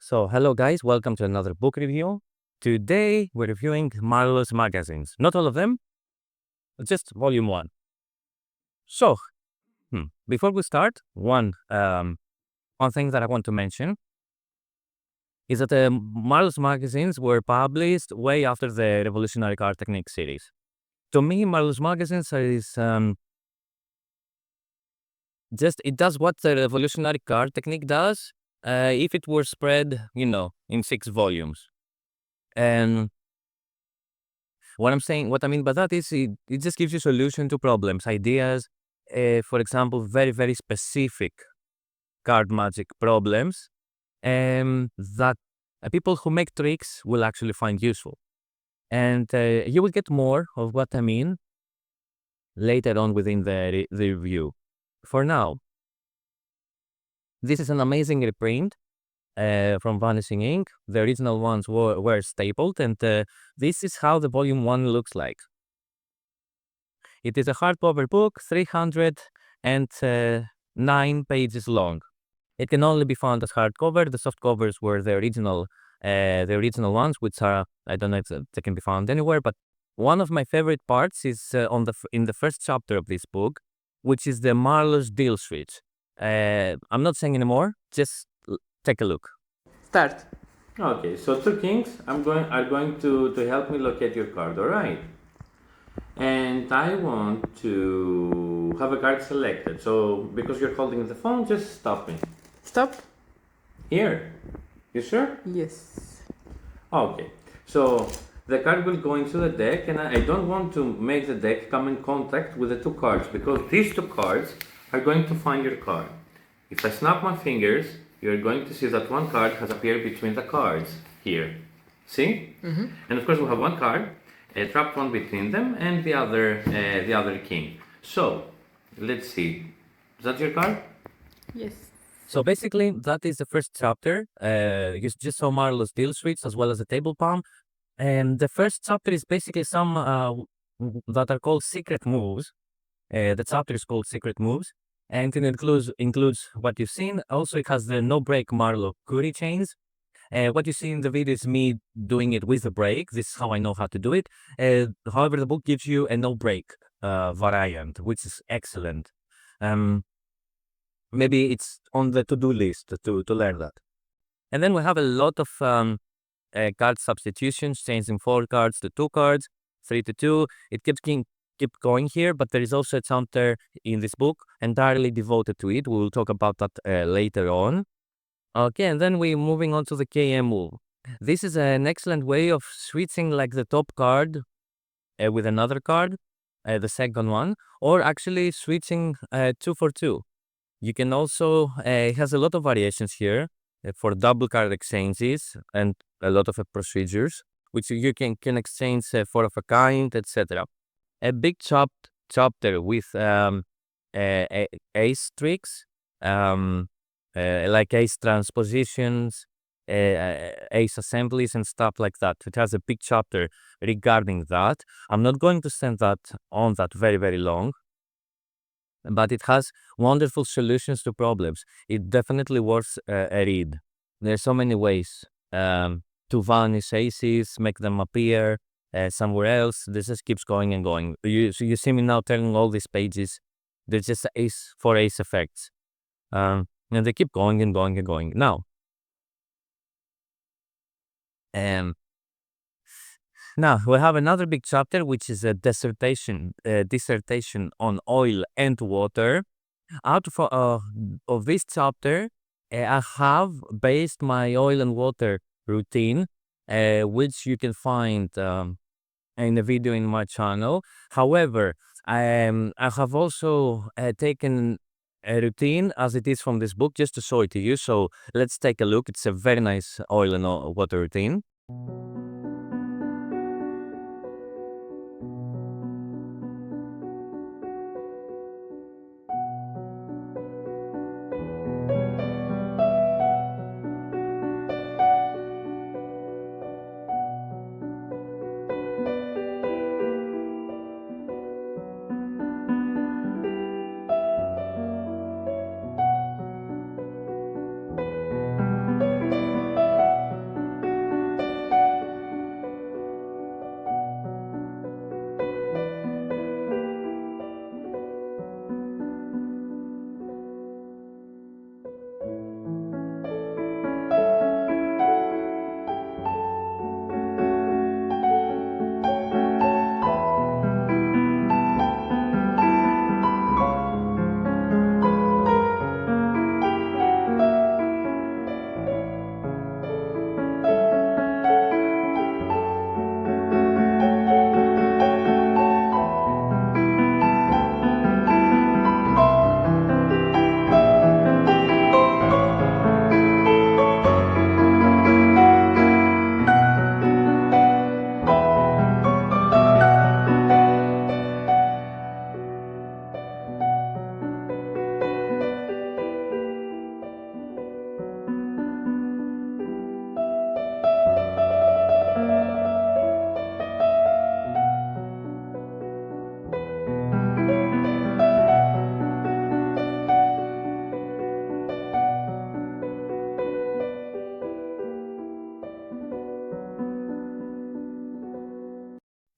So, hello guys, welcome to another book review. Today we're reviewing Marlo's magazines. Not all of them, just volume one. So, before we start, one thing that I want to mention is that Marlo's magazines were published way after the Revolutionary Card Technique series. To me, Marlo's magazines is it does what the Revolutionary Card Technique does if it were spread, in 6 volumes. And what I mean by that is it just gives you solution to problems, ideas, for example, very, very specific card magic problems that people who make tricks will actually find useful. And you will get more of what I mean later on within the review. For now, this is an amazing reprint from Vanishing Ink. The original ones were stapled, and this is how the volume 1 looks like. It is a hardcover book, 309 pages long. It can only be found as hardcover. The soft covers were the original ones, which are, I don't know if they can be found anywhere. But one of my favorite parts is in the first chapter of this book, which is the Marlo's deal switch. I'm not saying anymore. Just take a look. Start. Okay, so two kings are going to help me locate your card, alright? And I want to have a card selected. So because you're holding the phone, just stop me. Stop. Here. You sure? Yes. Okay. So the card will go into the deck, and I don't want to make the deck come in contact with the two cards because these two cards are going to find your card. If I snap my fingers, you're going to see that one card has appeared between the cards here. See? Mm-hmm. And of course we have one card, a trapped one between them, and the other king. So let's see. Is that your card? Yes. So basically, that is the first chapter. You just saw Marlo's deal switch as well as the table palm. And the first chapter is basically some that are called secret moves. The chapter is called Secret Moves. And it includes what you've seen. Also, it has the no break Marlo Curry chains. What you see in the video is me doing it with a break. This is how I know how to do it. However, the book gives you a no break variant, which is excellent. Maybe it's on the to-do list to learn that. And then we have a lot of card substitutions, changing 4 cards to 2 cards, 3 to 2. It keep going here, but there is also a chapter in this book entirely devoted to it. We will talk about that later on. Okay, and then we're moving on to the KM move. This is an excellent way of switching like the top card with another card, the second one, or actually switching 2 for 2. You can also, it has a lot of variations here for double card exchanges and a lot of procedures, which you can exchange 4 of a kind, etc. A big chapter with ace tricks, like ace transpositions, ace assemblies and stuff like that. It has a big chapter regarding that. I'm not going to send that on that very, very long, but it has wonderful solutions to problems. It definitely worth a read. There's so many ways to vanish aces, make them appear somewhere else. This just keeps going and going. So you see me now turning all these pages. There's just ace for ace effects. And they keep going and going and going. Now, now we have another big chapter, which is a dissertation on oil and water. Out of this chapter, I have based my oil and water routine, which you can find in a video in my channel. However, I have also taken a routine as it is from this book just to show it to you. So let's take a look. It's a very nice oil and water routine.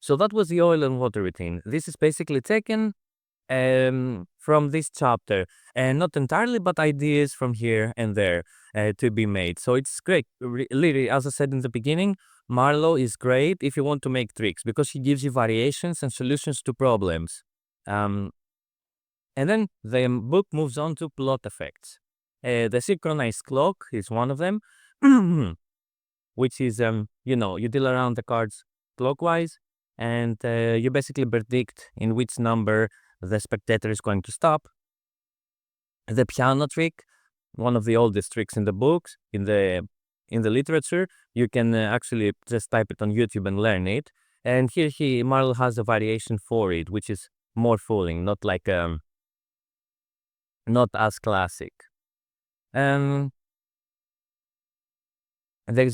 So that was the oil and water routine. This is basically taken from this chapter, and not entirely, but ideas from here and there to be made. So it's great. Literally, as I said in the beginning, Marlo is great if you want to make tricks because he gives you variations and solutions to problems. And then the book moves on to plot effects. The synchronized clock is one of them, which is, you deal around the cards clockwise, and you basically predict in which number the spectator is going to stop. The piano trick, one of the oldest tricks in the books, in the literature. You can actually just type it on YouTube and learn it. And here Marl has a variation for it, which is more fooling, not like not as classic. There's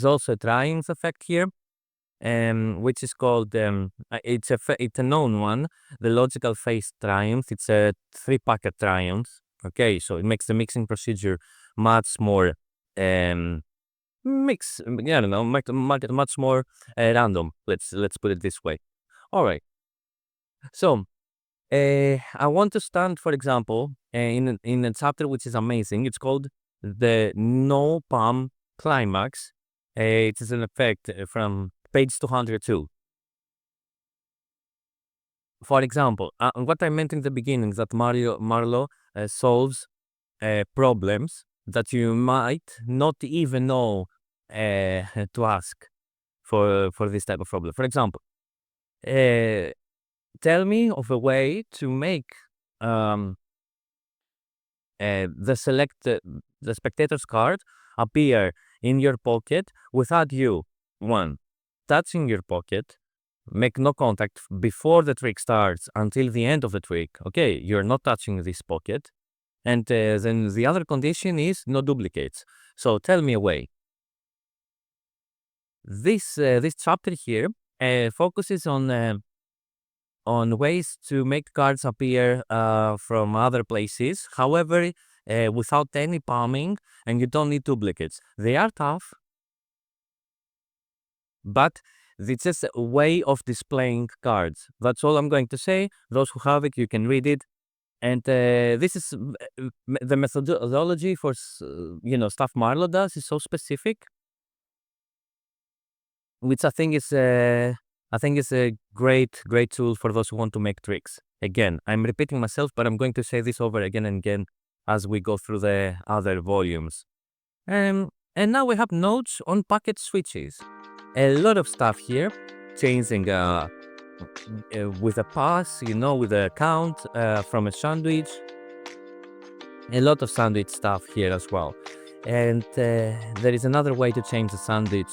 also a triumph effect here, which is called it's a known one, the logical phase triumph. It's a 3-packet triumph. Okay, so it makes the mixing procedure much more much more random. Let's put it this way. All right. So I want to stand, for example, in a chapter which is amazing. It's called the no palm climax. It is an effect from page 202. For example, what I meant in the beginning is that Marlo solves problems that you might not even know to ask for this type of problem. For example, tell me of a way to make the spectator's card appear in your pocket without you, one, touching your pocket. Make no contact before the trick starts until the end of the trick. Okay, you're not touching this pocket. And then the other condition is no duplicates. So tell me a way. This chapter here focuses on ways to make cards appear from other places. However, without any palming, and you don't need duplicates. They are tough, but it's just a way of displaying cards. That's all I'm going to say. Those who have it, you can read it. And this is the methodology for stuff Marlo does is so specific, which I think is a great tool for those who want to make tricks. Again, I'm repeating myself, but I'm going to say this over again and again as we go through the other volumes. And now we have notes on packet switches. A lot of stuff here, changing with a pass, with a count from a sandwich. A lot of sandwich stuff here as well. And there is another way to change the sandwich,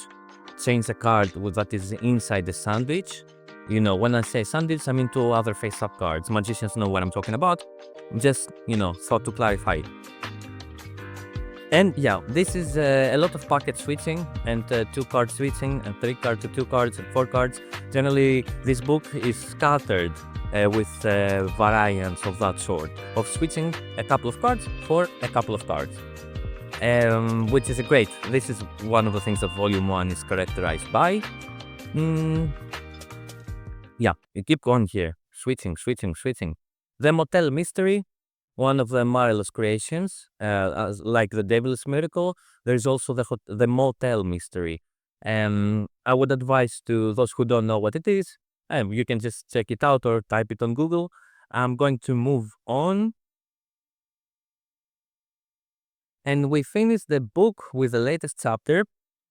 change the card that is inside the sandwich. When I say sandwich, I mean 2 other face-up cards. Magicians know what I'm talking about. Just, thought to clarify. And yeah, this is a lot of packet switching and 2-card switching and 3 cards to 2 cards and 4 cards. Generally, this book is scattered with variants of that sort, of switching a couple of cards for a couple of cards, which is great. This is one of the things that Volume 1 is characterized by. Yeah, you keep going here, switching. The Motel Mystery, one of the Marlo's creations, like the Devil's Miracle. There's also the Motel Mystery. I would advise to those who don't know what it is, you can just check it out or type it on Google. I'm going to move on. And we finish the book with the latest chapter,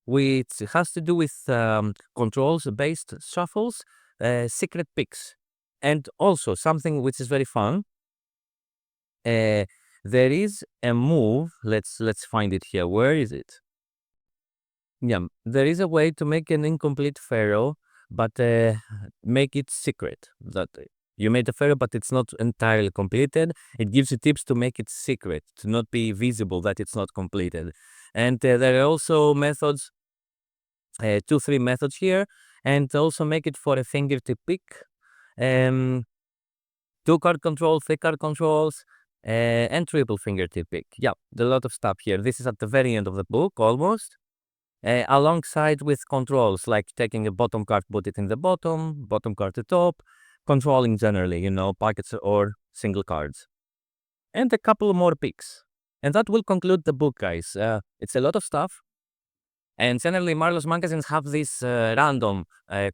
which has to do with controls-based shuffles, secret picks, and also something which is very fun. There is a move. Let's find it here. Where is it? Yeah, there is a way to make an incomplete pharaoh, but make it secret. That you made a pharaoh, but it's not entirely completed. It gives you tips to make it secret, to not be visible that it's not completed. And there are also methods, 2-3 methods here, and also make it for a fingertip pick. 2-card control, 3-card controls, and triple fingertip pick. Yeah, a lot of stuff here. This is at the very end of the book, almost. alongside with controls like taking a bottom card, put it in the bottom card to top, controlling generally, pockets or single cards. And a couple more picks. And that will conclude the book, guys. It's a lot of stuff. And generally, Marlo's magazines have this random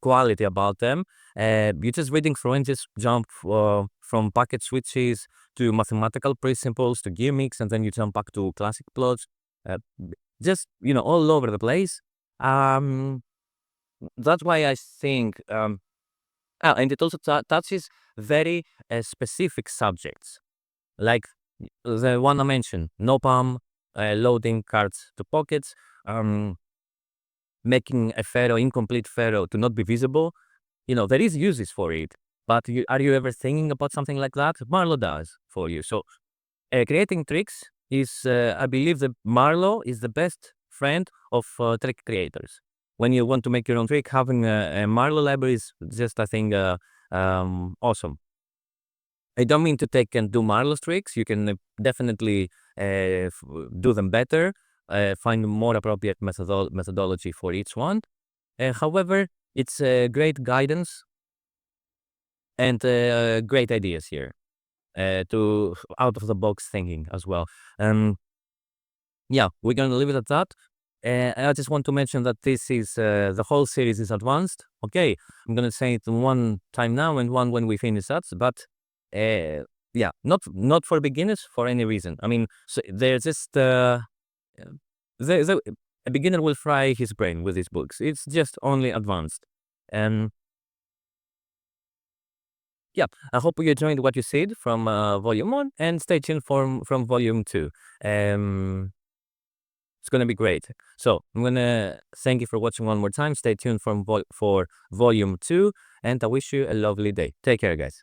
quality about them. You're just reading through and just jump from packet switches to mathematical principles to gimmicks, and then you jump back to classic plots. Just, all over the place. That's why I think... and it also touches very specific subjects. Like the one I mentioned, no palm, loading cards to pockets, making a pharaoh, incomplete pharaoh, to not be visible. There is uses for it, but are you ever thinking about something like that? Marlo does for you. So creating tricks is, I believe that Marlo is the best friend of trick creators. When you want to make your own trick, having a Marlo library is just, I think, awesome. I don't mean to take and do Marlo's tricks. You can definitely do them better, find more appropriate methodology for each one. However, it's great guidance and great ideas here to out of the box thinking as well. Yeah, we're going to leave it at that. I just want to mention that this is the whole series is advanced. Okay, I'm going to say it one time now and one when we finish that. But yeah, not for beginners for any reason. I mean, so they're just a beginner will fry his brain with these books. It's just only advanced. And yeah, I hope you enjoyed what you said from volume 1, and stay tuned from volume 2. It's going to be great. So I'm going to thank you for watching one more time. Stay tuned for volume 2, and I wish you a lovely day. Take care, guys.